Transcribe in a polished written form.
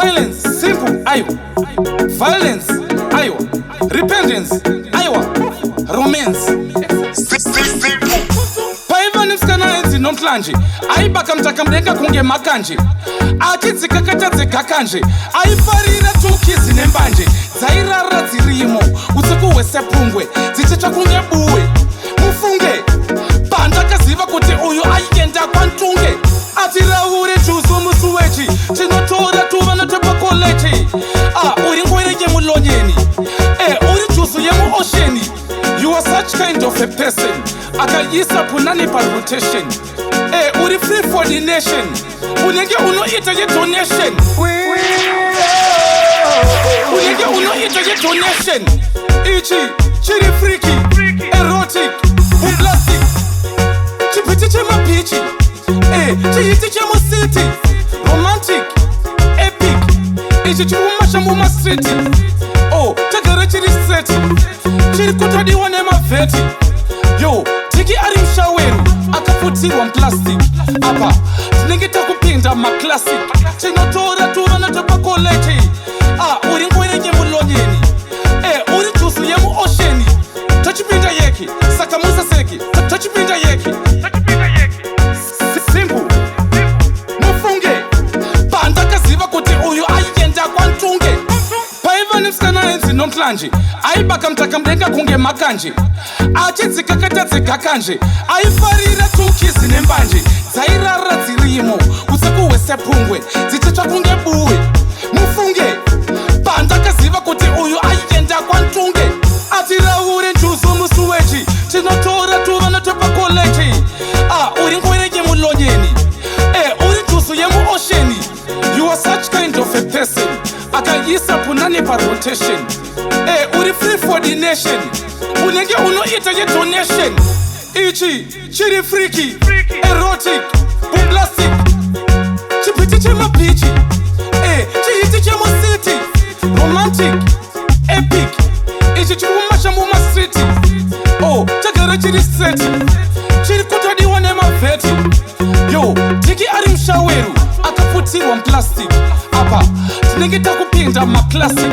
Silence, simple, ayo. Violence, ayo. Repentance, ayo. Romance. Paivani msikana enzi nomtlanje. Aibaka mtakamdenga kunge makanje. Akidzika katadzika kanje. Aifarira tukizi nembanje. Zairara dzirimo. Usiku wesepungwe. Dzichitsva kunge buwe. Mufunge. Banda kaziva kuti uyu aienda kwantunge. Atiraure juzu musuwechi. Tinotora tuvana tepakolechi. Uri ngwereke mulonyeni. Uri juzu yemu oceani. You are such kind of a person. Akayisa punani pa rotation. Uri free for the nation. Unenge unoita ye donation. Unenge unoita ye donation. Ichi, chiri freaky, erotic, plastic. Chipiti chema pichi. Chihiti chemo city. Romantic, epic. Ichi chibumasha muma street. Tagara chiri seti. Chiri kutadiwa nema veti. Yo, tiki ari mshaweru. Akaputirwa plastic. Apa, tinenge takupinda classic. Chinotora tuvana tepakolechi. Uri ngwereke mulonyeni. Uri juzu yemu oceani. Tachipinda yeki, sakamusa seki. Tachipinda yeki. Simple. Mufunge. Banda kaziva kuti uyu aienda kwantunge. Paivani msikana enzi nomtlanje. Aibaka mtakamdenga kunge makanje. Achidzika katadzika kanje. Aifarira tukizi nembanje. Zairara dzirimo. Usiku wesepungwe. Dzichitsva kunge buwe. Mufunge. Banda kaziva kuti uyu aienda kwantunge. Atiraure juzu musuwechi. Tinotora tuvana tepakolechi. Uri ngwereke mulonyeni. Uri juzu yemu oceani. You are such kind of a person. Akayisa punani pa rotation. Uri free for the nation. Unenge unoita ye donation. Ichi, chiri freaky, erotic, plastic. Chipiti chema pichi. Chihiti chemo city. Romantic, epic. Ichi chibumasha muma street. Tagara chiri seti. Chiri kutadiwa nema veti. Yo, tiki ari mshaweru. Akaputirwa plastic. Apa, tinenge takupinda classic.